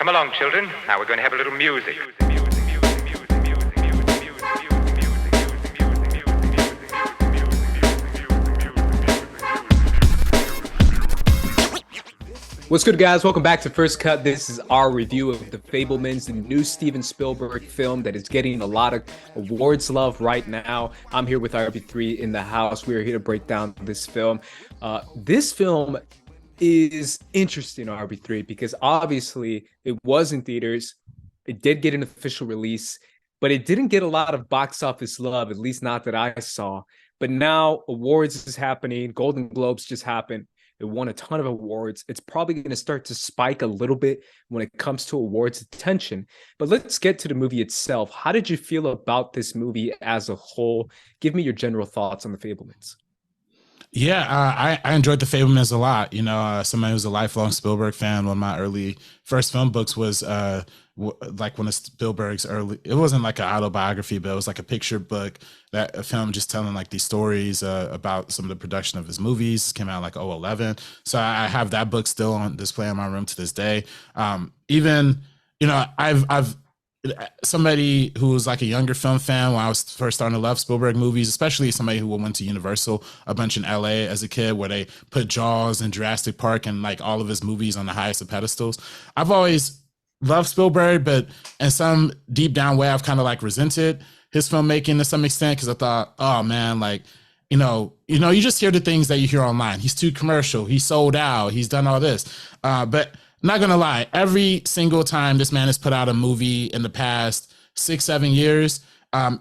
Come along, children. Now we're going to have a little music. What's good, guys? Welcome back to First Cut. This is our review of The Fabelmans, the new Steven Spielberg film that is getting a lot of awards love right now. I'm here with RB3 in the house. We are here to break down this film. This film is interesting, RB3, because obviously it was in theaters. It did get an official release, but it didn't get a lot of box office love, at least not that I saw. But now awards is happening. Golden Globes just happened. It won a ton of awards. It's probably going to start to spike a little bit when it comes to awards attention. But let's get to the movie itself. How did you feel about this movie as a whole? Give me your general thoughts on The Fabelmans. Yeah, I enjoyed The Fabelmans a lot. You know, somebody who's a lifelong Spielberg fan. One of my early first film books was like one of Spielberg's early, it wasn't like an autobiography, but it was like a picture book, that a film just telling like these stories about some of the production of his movies. It came out like 2011. So I have that book still on display in my room to this day. Even, you know, I've somebody who was like a younger film fan when I was first starting to love Spielberg movies, especially somebody who went to Universal a bunch in LA as a kid, where they put Jaws and Jurassic Park and like all of his movies on the highest of pedestals. I've always loved Spielberg, but in some deep down way, I've kind of like resented his filmmaking to some extent, because I thought, oh man, like, you know, you just hear the things that you hear online. He's too commercial. He's sold out. He's done all this. But not gonna lie, every single time this man has put out a movie in the past 6-7 years,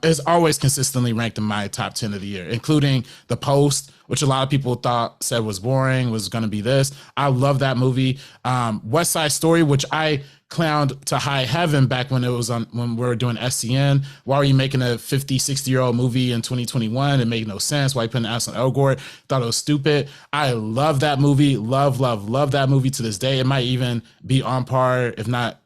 is always consistently ranked in my top 10 of the year, including The Post, which a lot of people said was boring, was going to be this. I love that movie. West Side Story, which I clowned to high heaven back when it was on, when we were doing SCN. Why are you making a 50, 60-year-old movie in 2021? It made no sense. Why are you putting Ansel Elgort? Thought it was stupid. I love that movie. Love that movie to this day. It might even be on par, if not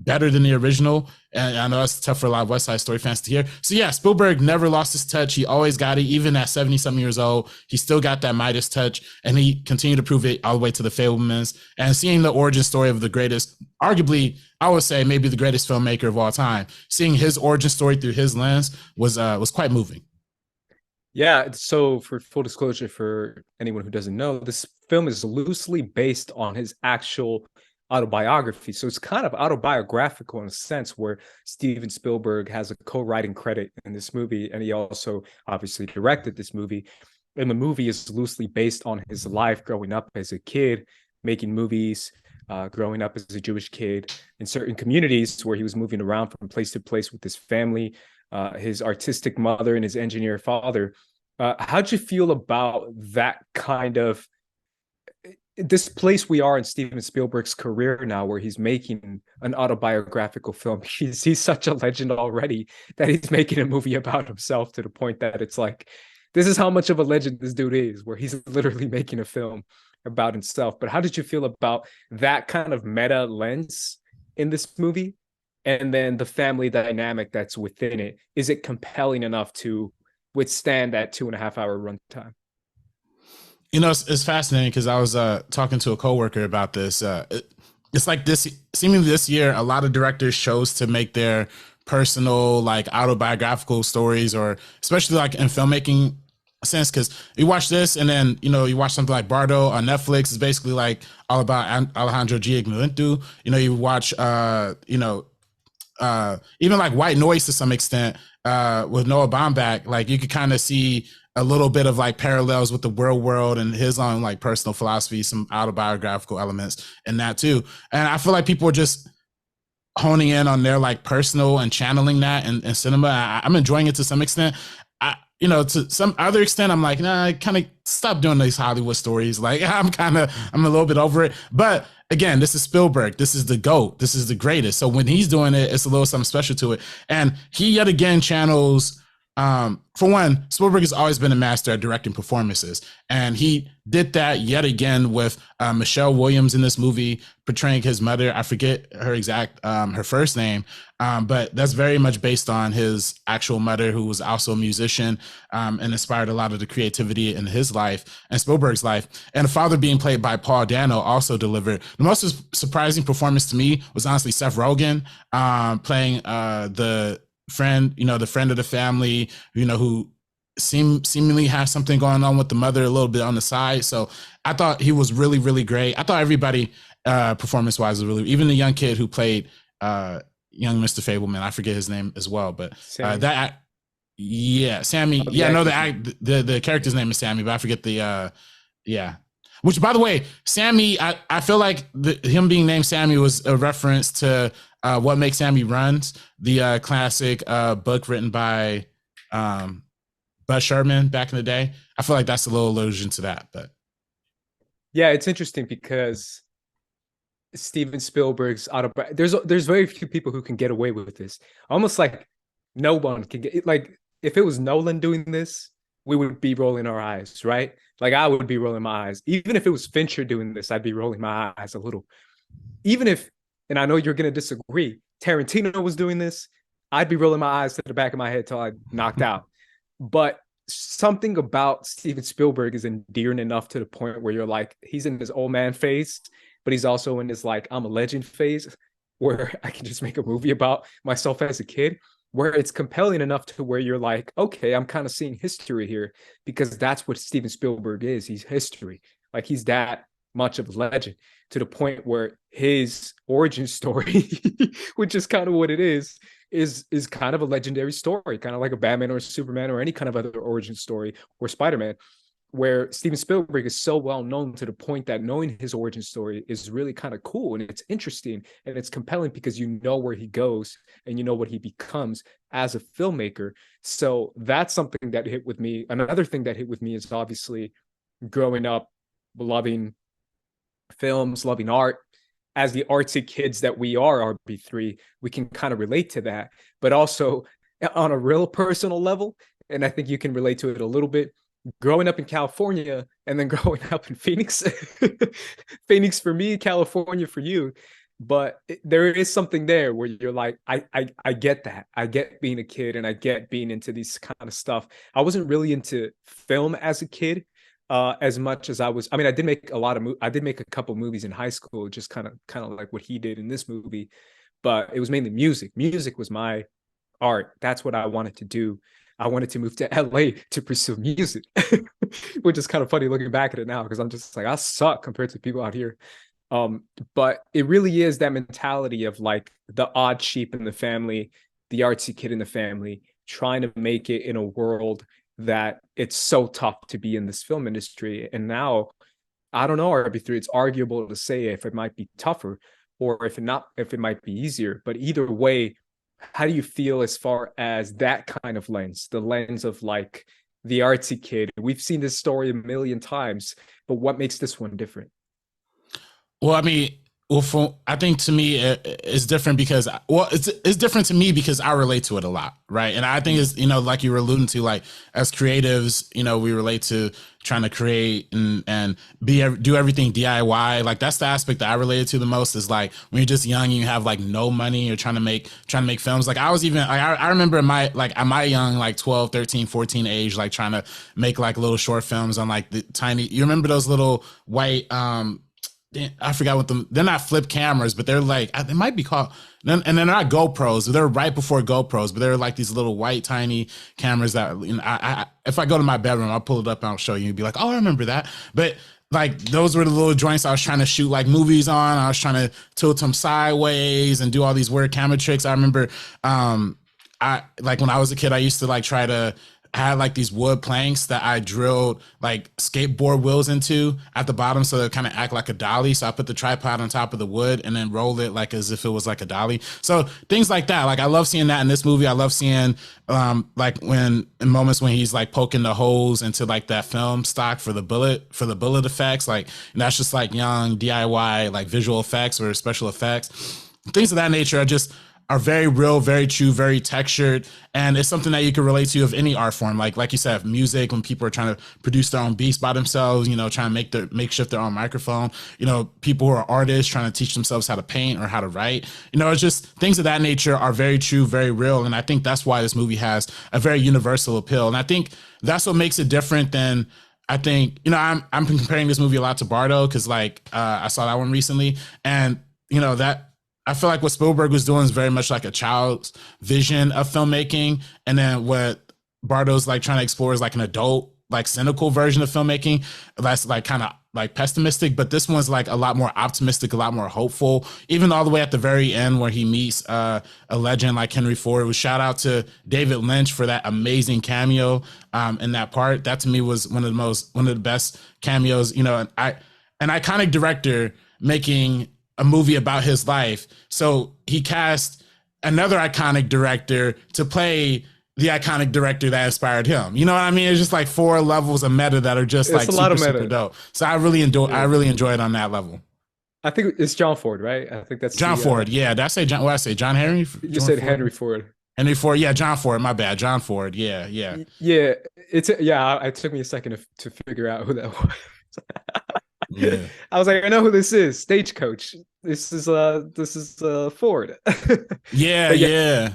better than the original. And I know that's tough for a lot of West Side Story fans to hear. So yeah, Spielberg never lost his touch. He always got it. Even at 70-something years old, he still got that Midas touch, and he continued to prove it all the way to The Fabelmans. And seeing the origin story of the greatest, arguably, I would say maybe the greatest filmmaker of all time, seeing his origin story through his lens was quite moving. Yeah, so for full disclosure, for anyone who doesn't know, this film is loosely based on his actual autobiography. So it's kind of autobiographical in a sense, where Steven Spielberg has a co-writing credit in this movie, and he also obviously directed this movie. And the movie is loosely based on his life growing up as a kid, making movies, growing up as a Jewish kid in certain communities where he was moving around from place to place with his family, his artistic mother and his engineer father. How'd you feel about that kind of this place we are in Steven Spielberg's career now, where he's making an autobiographical film? He's such a legend already that he's making a movie about himself, to the point that it's like, this is how much of a legend this dude is, where he's literally making a film about himself. But how did you feel about that kind of meta lens in this movie? And then the family dynamic that's within it. Is it compelling enough to withstand that 2.5-hour runtime? You know, it's fascinating, because I was talking to a coworker about this. It's like seemingly this year, a lot of directors chose to make their personal, like, autobiographical stories, or especially like in filmmaking sense, because you watch this and then, you know, you watch something like Bardo on Netflix. It's basically like all about Alejandro G. Ignalitu. You know, you watch, even like White Noise to some extent with Noah Baumbach. Like, you could kind of see a little bit of like parallels with the world and his own like personal philosophy, some autobiographical elements in that too. And I feel like people are just honing in on their like personal and channeling that in cinema. I'm enjoying it to some extent. To some other extent, I'm like, nah, kind of stop doing these Hollywood stories. Like, I'm a little bit over it. But again, this is Spielberg. This is the GOAT. This is the greatest. So when he's doing it, it's a little something special to it. And he yet again channels For one, Spielberg has always been a master at directing performances, and he did that yet again with Michelle Williams in this movie portraying his mother. I forget her exact her first name, but that's very much based on his actual mother, who was also a musician, and inspired a lot of the creativity in his life and Spielberg's life. And the father being played by Paul Dano also delivered. The most surprising performance to me was honestly Seth Rogen playing the friend, the friend of the family, who seemingly has something going on with the mother a little bit on the side. So I thought he was really, really great. I thought everybody performance wise was really, even the young kid who played young Mr. Fabelman, I forget his name as well, but Sammy. Sammy. Yeah, no, the character's name is Sammy, but I forget the Which, by the way, Sammy, I feel like him being named Sammy was a reference to What Makes Sammy Runs, the classic book written by Buzz Sherman back in the day. I feel like that's a little allusion to that. But yeah, it's interesting because Steven Spielberg's there's very few people who can get away with this. Almost like no one can get, like, if it was Nolan doing this, we would be rolling our eyes, right? Like, I would be rolling my eyes. Even if it was Fincher doing this, I'd be rolling my eyes a little. Even if, and I know you're going to disagree, Tarantino was doing this, I'd be rolling my eyes to the back of my head till I knocked out. But something about Steven Spielberg is endearing enough to the point where you're like, he's in his old man phase, but he's also in this, like, I'm a legend phase where I can just make a movie about myself as a kid, where it's compelling enough to where you're like, okay, I'm kind of seeing history here, because that's what Steven Spielberg is. He's history. Like, he's that much of a legend, to the point where his origin story, which is kind of what it is kind of a legendary story, kind of like a Batman or a Superman or any kind of other origin story, or Spider-Man, where Steven Spielberg is so well known to the point that knowing his origin story is really kind of cool, and it's interesting and it's compelling because you know where he goes and you know what he becomes as a filmmaker. So that's something that hit with me. Another thing that hit with me is obviously growing up loving films, loving art. As the artsy kids that we are, RB3, we can kind of relate to that, but also on a real personal level, and I think you can relate to it a little bit, growing up in California and then growing up in Phoenix. Phoenix for me, California for you. But there is something there where you're like, I get that. I get being a kid and I get being into these kind of stuff. I wasn't really into film as a kid as much as I was. I mean, I did make a couple movies in high school, just kind of like what he did in this movie. But it was mainly music. Music was my art. That's what I wanted to do. I wanted to move to LA to pursue music, which is kind of funny looking back at it now, because I'm just like, I suck compared to people out here. But it really is that mentality of like the odd sheep in the family, the artsy kid in the family, trying to make it in a world that it's so tough to be in this film industry. And now, I don't know, RB3, it's arguable to say if it might be tougher or if it might be easier. But either way, how do you feel as far as that kind of lens, the lens of like the artsy kid? We've seen this story a million times, but what makes this one different? Well, I mean, I think to me it's different because, it's different to me because I relate to it a lot, right? And I think it's, like you were alluding to, like as creatives, we relate to trying to create and do everything DIY. Like that's the aspect that I related to the most, is like when you're just young and you have like no money, you're trying to make films. Like I was even, like, I remember at my young, like 12, 13, 14 age, like trying to make like little short films on like the tiny, you remember those little white, I forgot what they're not flip cameras, but they're like, they might be called, and they're not GoPros. They're right before GoPros, but they're like these little white tiny cameras that, if I go to my bedroom, I'll pull it up and I'll show you and be like, oh, I remember that. But like those were the little joints I was trying to shoot like movies on. I was trying to tilt them sideways and do all these weird camera tricks. I remember, I like when I was a kid, I used to like try to, I had like these wood planks that I drilled like skateboard wheels into at the bottom, so they kind of act like a dolly. So I put the tripod on top of the wood and then rolled it like as if it was like a dolly. So things like that. Like I love seeing that in this movie. I love seeing like in moments when he's like poking the holes into like that film stock for the bullet effects. Like, and that's just like young DIY like visual effects or special effects, things of that nature. are very real, very true, very textured, and it's something that you can relate to of any art form. Like you said, music, when people are trying to produce their own beats by themselves, you know, trying to makeshift their own microphone, you know, people who are artists trying to teach themselves how to paint or how to write, you know, it's just things of that nature are very true, very real. And I think that's why this movie has a very universal appeal. And I think that's what makes it different than, I think, you know, I'm comparing this movie a lot to Bardo because like I saw that one recently, and you know that I feel like what Spielberg was doing is very much like a child's vision of filmmaking, and then what Bardo's like trying to explore is like an adult, like cynical version of filmmaking that's like kind of like pessimistic. But this one's like a lot more optimistic, a lot more hopeful, even all the way at the very end where he meets a legend like Henry Ford. It was shout out to David Lynch for that amazing cameo in that part. That to me was one of the best cameos, you know, and an iconic director making a movie about his life. So he cast another iconic director to play the iconic director that inspired him. You know what I mean? It's just like 4 levels of meta that are just like super dope. So I really enjoy it on that level. I think it's John Ford, right? I think that's John Ford. Yeah. Did I say John? What did I say? John Henry? You said Ford? Henry Ford. Henry Ford. Yeah. John Ford. My bad. John Ford. Yeah. It took me a second to figure out who that was. Yeah. I was like, I know who this is. Stagecoach. This is Ford. Yeah.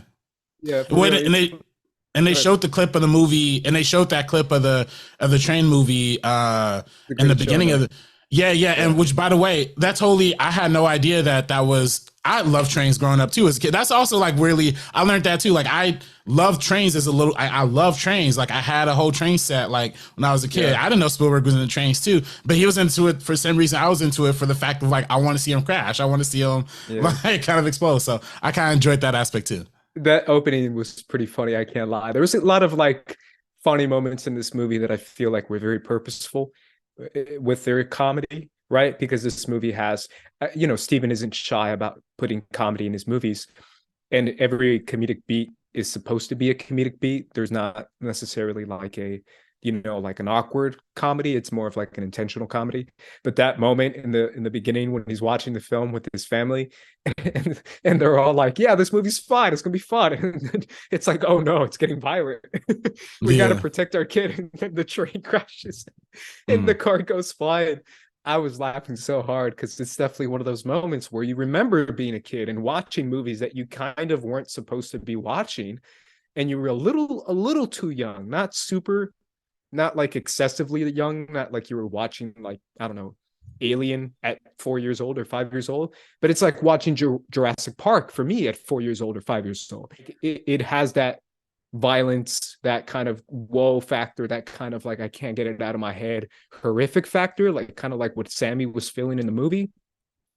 And they showed the clip of the movie, and they showed that clip of the train movie in the beginning of the and which, by the way, that's totally, I had no idea that was, I love trains growing up too as a kid. That's also like really, I learned that too. Like I love trains as a little, I love trains. Like I had a whole train set like when I was a kid. I didn't know Spielberg was into trains too, but he was into it for some reason. I was into it for the fact of like, I want to see him crash. I want to see him like kind of explode. So I kind of enjoyed that aspect too. That opening was pretty funny. I can't lie. There was a lot of like funny moments in this movie that I feel like were very purposeful with their comedy, right? Because this movie has, you know, Steven isn't shy about putting comedy in his movies, and every comedic beat is supposed to be a comedic beat. There's not necessarily like a, you know, like an awkward comedy. It's more of like an intentional comedy. But that moment in the beginning when he's watching the film with his family, and they're all like, yeah, this movie's fine, it's gonna be fun. And it's like, oh no, it's getting violent. We got to protect our kid. And then the train crashes and the car goes flying. I was laughing so hard because it's definitely one of those moments where you remember being a kid and watching movies that you kind of weren't supposed to be watching, and you were a little too young, not like excessively young, not like you were watching like, I don't know, Alien at 4 years old or 5 years old, but it's like watching Jurassic Park for me at 4 years old or 5 years old. It has that violence, that kind of whoa factor, that kind of like I can't get it out of my head horrific factor, like kind of like what Sammy was feeling in the movie,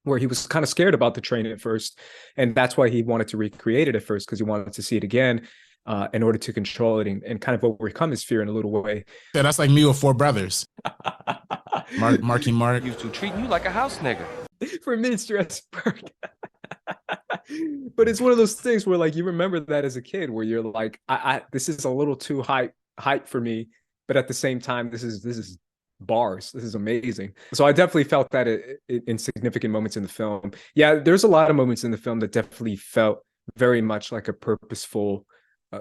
where he was kind of scared about the train at first, and that's why he wanted to recreate it at first, because he wanted to see it again in order to control it and kind of overcome his fear in a little way. Yeah, that's like me with 4 brothers. Marky Mark used to treat you like a house nigga. For me, it's Jurassic Park. But it's one of those things where like you remember that as a kid, where you're like, I this is a little too hype for me, but at the same time, this is bars. This is amazing. So I definitely felt that in significant moments in the film. Yeah, there's a lot of moments in the film that definitely felt very much like a purposeful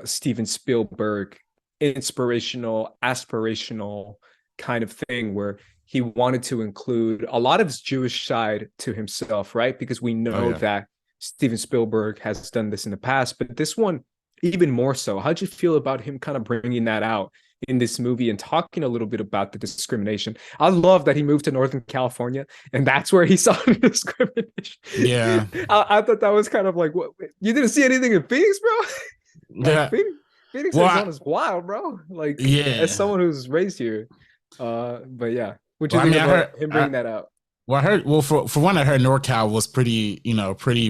Steven Spielberg, inspirational, aspirational kind of thing, where he wanted to include a lot of his Jewish side to himself, right? Because we know that Steven Spielberg has done this in the past, but this one even more so. How'd you feel about him kind of bringing that out in this movie and talking a little bit about the discrimination? I love that he moved to Northern California and that's where he saw the discrimination. Yeah. I thought that was kind of like, what, you didn't see anything in Phoenix, bro? Like, Phoenix Arizona is wild, bro. Like, as someone who's raised here. But yeah, would you think about him bringing that out? Well, I heard. Well, for one, I heard NorCal was pretty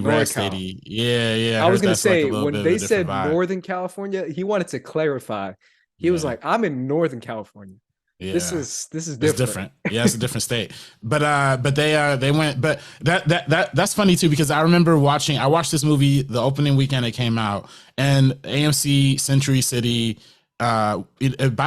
red city. Yeah. I was gonna say like when they said Northern California, he wanted to clarify. He was like, "I'm in Northern California. Yeah. This is different. It's different. Yeah, it's a different state. But they went. But that's funny too, because I remember I watched this movie the opening weekend it came out, and AMC Century City By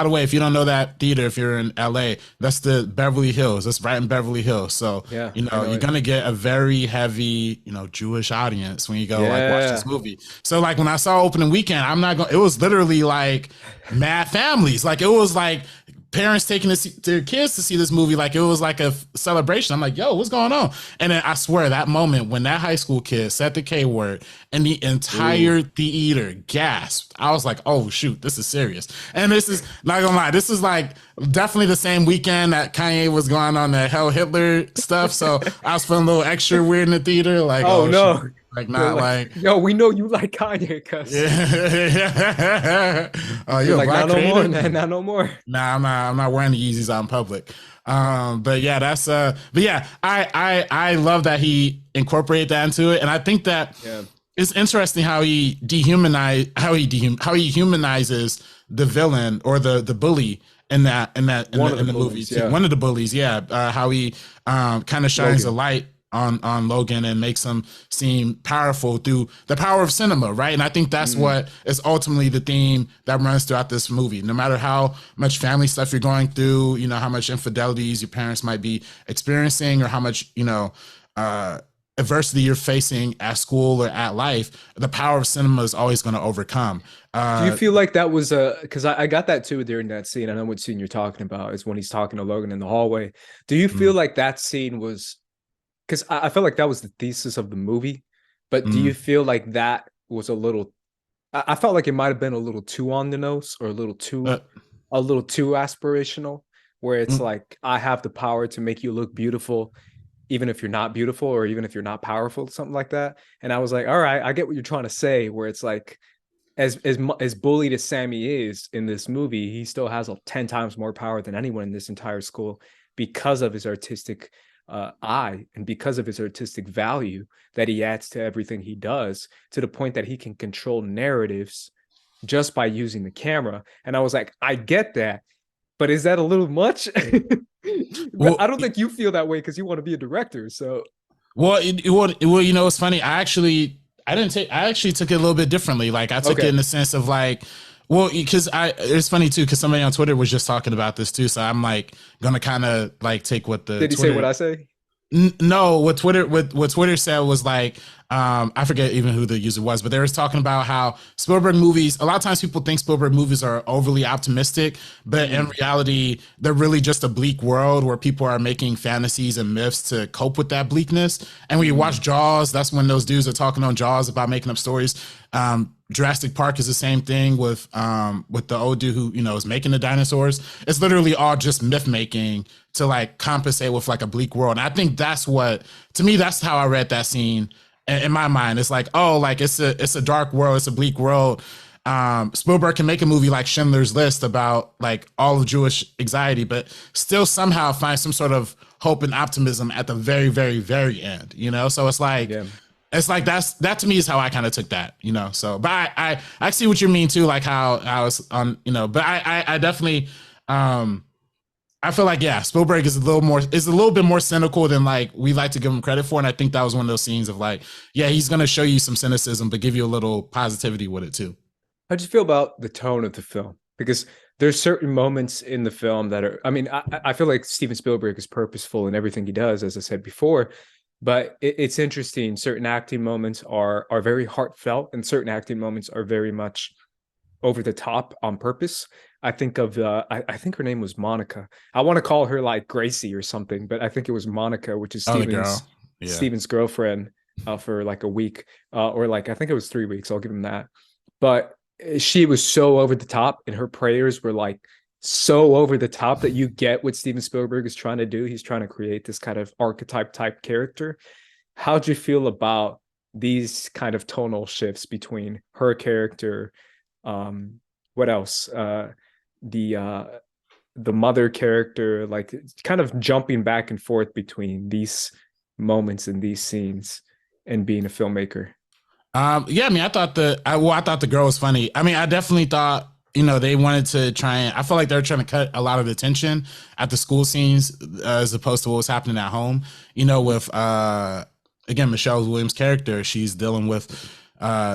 the way, if you don't know that theater, if you're in LA, that's the Beverly Hills. That's right in Beverly Hills. So, Yeah, you're going to get a very heavy, Jewish audience when you go like watch this movie. So like when I saw opening weekend, it was literally like mad families. Like it was like parents taking their kids to see this movie, like it was like a celebration. I'm like, yo, what's going on? And then I swear that moment when that high school kid said the K word and the entire theater gasped, I was like, oh shoot, this is serious. And this is not gonna lie, this is like definitely the same weekend that Kanye was going on the Hell Hitler stuff. So I was feeling a little extra weird in the theater. Like, oh no. Shoot. Like not like yo, we know you like Kanye, cuz. Yeah. Oh, you're like, not no more, man, not no more. Nah, I'm not wearing the Yeezys out in public. But yeah, that's but yeah, I love that he incorporated that into it. And I think that it's interesting how he humanizes the villain or the bully in the movie too. One of the bullies, how he kind of shines a light on Logan and makes him seem powerful through the power of cinema, right? And I think that's what is ultimately the theme that runs throughout this movie. No matter how much family stuff you're going through, how much infidelities your parents might be experiencing, or how much, adversity you're facing at school or at life, the power of cinema is always going to overcome. Do you feel like that was because I got that too during that scene. I know what scene you're talking about is when he's talking to Logan in the hallway. Do you feel like that scene was, because I felt like that was the thesis of the movie, but do you feel like that was a little, I felt like it might have been a little too on the nose or a little too aspirational, where it's like, I have the power to make you look beautiful, even if you're not beautiful or even if you're not powerful, something like that. And I was like, all right, I get what you're trying to say, where it's like, as bullied as Sammy is in this movie, he still has 10 times more power than anyone in this entire school because of his artistic eye and because of his artistic value that he adds to everything he does, to the point that he can control narratives just by using the camera. And I was like, I get that, but is that a little much? Well, I don't think you feel that way because you want to be a director. So, it's funny. I actually took it a little bit differently. Like I took it in the sense of like, well, because it's funny too, because somebody on Twitter was just talking about this too. So I'm like gonna kind of like take what the. Did he say what I say? No, what Twitter said was like, I forget even who the user was, but they was talking about how Spielberg movies, a lot of times people think Spielberg movies are overly optimistic, but in reality, they're really just a bleak world where people are making fantasies and myths to cope with that bleakness. And when you watch Jaws, that's when those dudes are talking on Jaws about making up stories. Jurassic Park is the same thing with the old dude who, is making the dinosaurs. It's literally all just myth making to like compensate with like a bleak world. And I think that's how I read that scene in my mind. It's like, oh, like it's a dark world. It's a bleak world. Spielberg can make a movie like Schindler's List about like all of Jewish anxiety, but still somehow find some sort of hope and optimism at the very, very, very end, So it's like, it's like that to me is how I kind of took that, So, but I see what you mean too, like how I was on, but I definitely, I feel like, Spielberg is a little bit more cynical than like we like to give him credit for. And I think that was one of those scenes of like, he's going to show you some cynicism, but give you a little positivity with it too. How'd you feel about the tone of the film? Because there's certain moments in the film that are, I feel like Steven Spielberg is purposeful in everything he does, as I said before, but it's interesting. Certain acting moments are very heartfelt and certain acting moments are very much over the top on purpose. I think of I think her name was Monica. I want to call her like Gracie or something, but I think it was Monica, which is Steven's girlfriend for like a week or like I think it was 3 weeks. I'll give him that. But she was so over the top, and her prayers were like so over the top that you get what Steven Spielberg is trying to do. He's trying to create this kind of archetype type character. How'd you feel about these kind of tonal shifts between her character? What else? The mother character, like kind of jumping back and forth between these moments and these scenes and being a filmmaker. I thought the girl was funny. I definitely thought, they wanted to try and, I felt like they were trying to cut a lot of the tension at the school scenes as opposed to what was happening at home, with, again, Michelle Williams' character. She's dealing with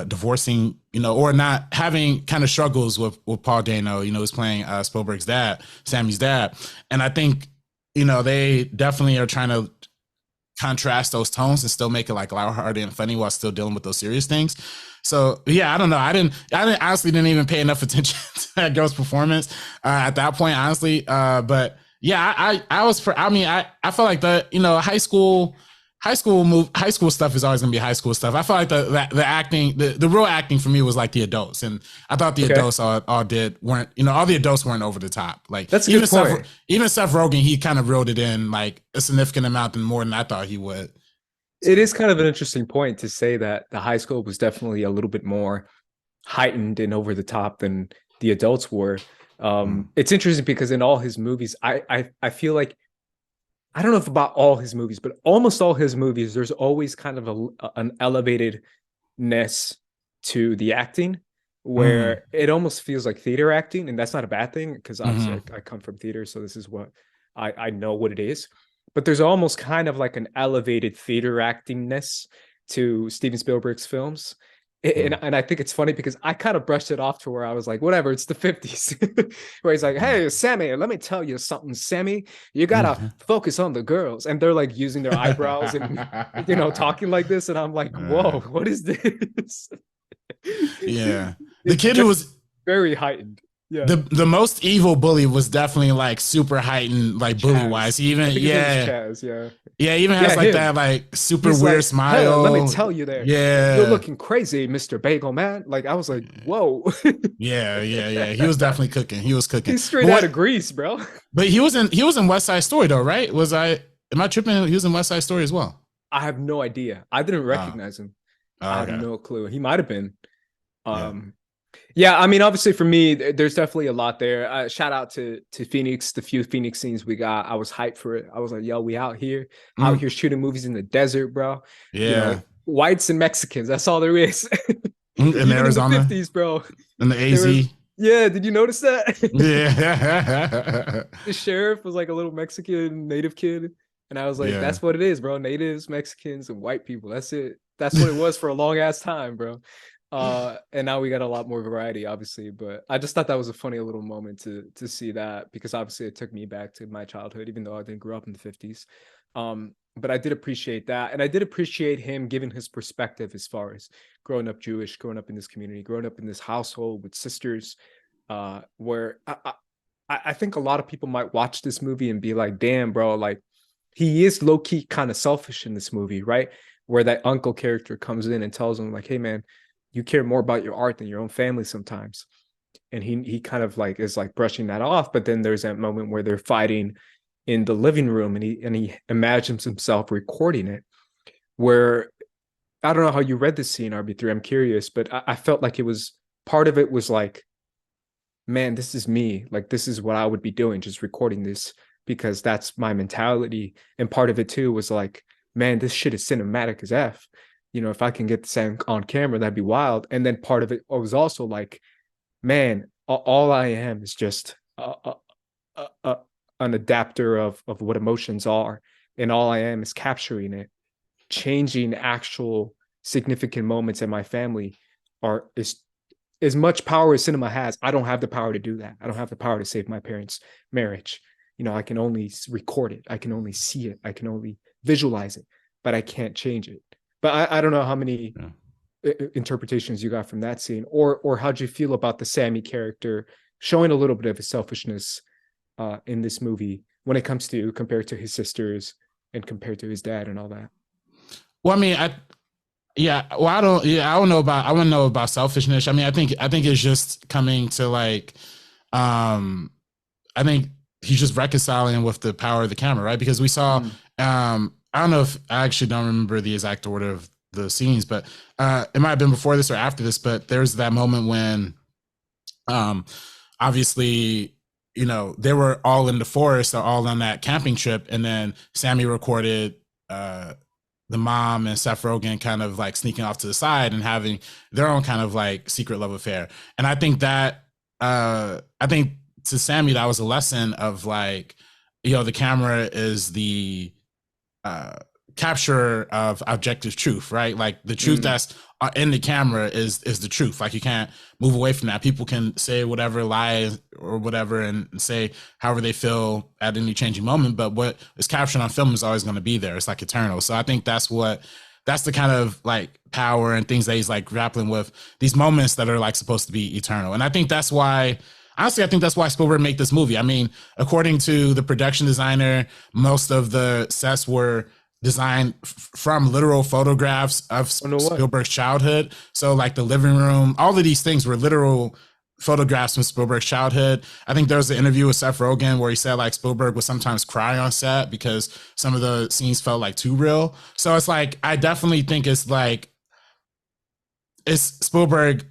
divorcing, or not having kind of struggles with Paul Dano, who's playing Spielberg's dad, Sammy's dad. And I think, they definitely are trying to contrast those tones and still make it like lighthearted and funny while still dealing with those serious things. So yeah, I don't know. I honestly didn't even pay enough attention to that girl's performance at that point, honestly. But yeah, I felt like the, high school stuff is always gonna be high school stuff. I felt like the acting, the real acting for me was like the adults, and I thought the adults all the adults weren't over the top. Like that's a good point. Even Seth Rogen, he kind of reeled it in like a significant amount more than I thought he would. It is kind of an interesting point to say that the high school was definitely a little bit more heightened and over the top than the adults were. It's interesting because in all his movies, I feel like, I don't know if about all his movies, but almost all his movies, there's always kind of an elevatedness to the acting where it almost feels like theater acting. And that's not a bad thing because obviously I come from theater. So this is what I know what it is. But there's almost kind of like an elevated theater actingness to Steven Spielberg's films. And I think it's funny because I kind of brushed it off to where I was like, whatever, it's the 50s. Where he's like, hey, Sammy, let me tell you something, Sammy. You gotta focus on the girls. And they're like using their eyebrows and, talking like this. And I'm like, whoa, what is this? Yeah. The kid who was very heightened. Yeah. The most evil bully was definitely like super heightened, like bully wise. He even Chaz, he even has like that like super weird like, smile. Hey, let me tell you there. Yeah. You're looking crazy, Mr. Bagel Man. Like I was like, whoa. Yeah. He was definitely cooking. He was cooking. He's straight out of Greece, bro. But he was in West Side Story though, right? Am I tripping? He was in West Side Story as well. I have no idea. I didn't recognize him. I have no clue. He might have been. Yeah, I mean, obviously for me, there's definitely a lot there. Shout out to Phoenix, the few Phoenix scenes we got. I was hyped for it. I was like, yo, we out here shooting movies in the desert, bro. Yeah. Whites and Mexicans. That's all there is. In Arizona. In the 50s, bro. In the AZ. Yeah, did you notice that? Yeah. The sheriff was like a little Mexican native kid. And I was like, that's what it is, bro. Natives, Mexicans, and white people. That's it. That's what it was for a long ass time, bro. And now we got a lot more variety, obviously, but I just thought that was a funny little moment to see that because obviously it took me back to my childhood, even though I didn't grow up in the 50s. But I did appreciate that, and I did appreciate him giving his perspective as far as growing up Jewish, growing up in this community, growing up in this household with sisters, where I think a lot of people might watch this movie and be like, damn, bro, like he is low-key kind of selfish in this movie, right? Where that uncle character comes in and tells him like, hey man, you care more about your art than your own family sometimes. And he kind of like is like brushing that off. But then there's that moment where they're fighting in the living room and he imagines himself recording it, where I don't know how you read this scene, RB3. I'm curious, but I felt like it was part of it was like, man, this is me. Like, this is what I would be doing, just recording this because that's my mentality. And part of it too was like, man, this shit is cinematic as F. If I can get the same on camera, that'd be wild. And then part of it was also like, man, all I am is just an adapter of what emotions are. And all I am is capturing it, changing actual significant moments in my family is as much power as cinema has. I don't have the power to do that. I don't have the power to save my parents' marriage. I can only record it. I can only see it. I can only visualize it, but I can't change it. But I don't know how many interpretations you got from that scene, or how'd you feel about the Sammy character showing a little bit of his selfishness in this movie when it comes to compared to his sisters and compared to his dad and all that? Well, I mean, I don't know about selfishness. I mean, I think it's just coming to like, I think he's just reconciling with the power of the camera, right? Because we saw, I don't know if I actually don't remember the exact order of the scenes, but it might have been before this or after this, but there's that moment when obviously, they were all in the forest or all on that camping trip. And then Sammy recorded the mom and Seth Rogen kind of like sneaking off to the side and having their own kind of like secret love affair. And I think that, to Sammy, that was a lesson of like, the camera is the capturer of objective truth, right? Like the truth that's in the camera is the truth. Like you can't move away from that. People can say whatever, lie or whatever, and say however they feel at any changing moment. But what is captured on film is always going to be there. It's like eternal. So I think that's the kind of like power and things that he's like grappling with, these moments that are like supposed to be eternal. And I think that's why, honestly, I think that's why Spielberg made this movie. I mean, according to the production designer, most of the sets were designed from literal photographs of Spielberg's childhood. So like the living room, all of these things were literal photographs from Spielberg's childhood. I think there was an interview with Seth Rogen where he said like Spielberg would sometimes cry on set because some of the scenes felt like too real. So it's like, I definitely think it's like, it's Spielberg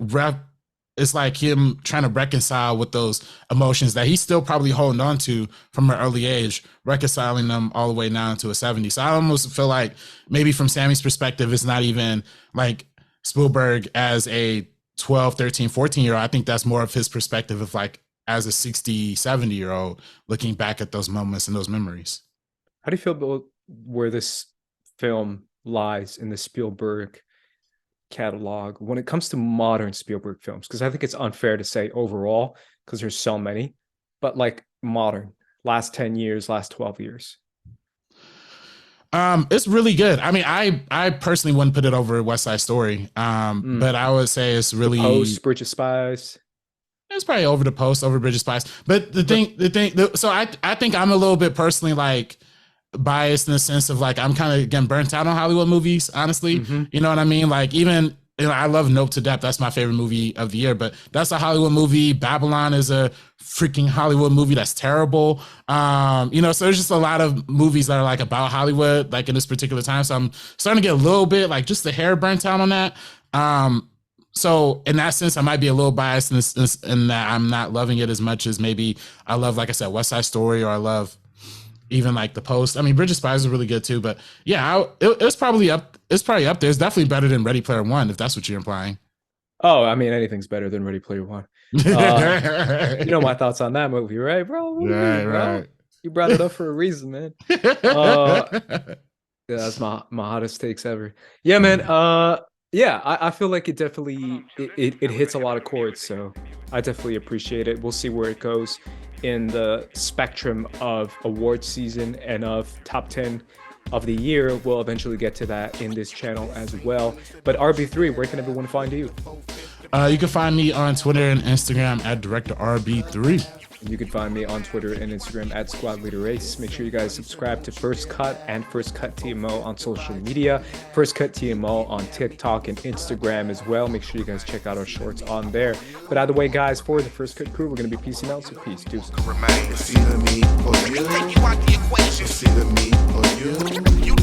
it's like him trying to reconcile with those emotions that he's still probably holding on to from an early age, reconciling them all the way now into a 70. So I almost feel like maybe from Sammy's perspective, it's not even like Spielberg as a 12, 13, 14-year-old. I think that's more of his perspective of like as a 60, 70-year-old looking back at those moments and those memories. How do you feel about where this film lies in the Spielberg catalog when it comes to modern Spielberg films? Because I think it's unfair to say overall, because there's so many, but like modern, last 10 years, last 12 years. It's really good. I mean, I personally wouldn't put it over West Side Story, but I would say it's really Post, Bridge of Spies. It's probably over the Post, over Bridge of Spies. But so I think I'm a little bit personally like biased in the sense of like I'm kind of getting burnt out on Hollywood movies, honestly. You know what I mean? Like even, you know, I love Nope to Death. That's my favorite movie of the year, but that's a Hollywood movie. Babylon is a freaking Hollywood movie that's terrible. You know, so there's just a lot of movies that are like about Hollywood, like in this particular time. So I'm starting to get a little bit like just the hair burnt out on that. So in that sense, I might be a little biased in that I'm not loving it as much as maybe I love, like I said, West Side Story, or I love even like The Post. I mean, Bridge of Spies is really good too, but yeah, it's probably up. It's probably up there. It's definitely better than Ready Player One, if that's what you're implying. Oh, I mean, anything's better than Ready Player One. You know my thoughts on that movie, right, bro? Right. You brought it up for a reason, man. Yeah, that's my hottest takes ever. Yeah, man. Yeah, I feel like it definitely it hits a lot of chords, so I definitely appreciate it. We'll see where it goes in the spectrum of award season and of top 10 of the year. We'll eventually get to that in this channel as well. But RB3, where can everyone find you? You can find me on Twitter and Instagram at Director RB3. You can find me on Twitter and Instagram at Squad Leader Ace. Make sure you guys subscribe to First Cut and First Cut TMO on social media. First Cut TMO on TikTok and Instagram as well. Make sure you guys check out our shorts on there. But either way, guys, for the First Cut crew, we're going to be peacing out. So peace. Deuces. It's either me or you. It's either me or you.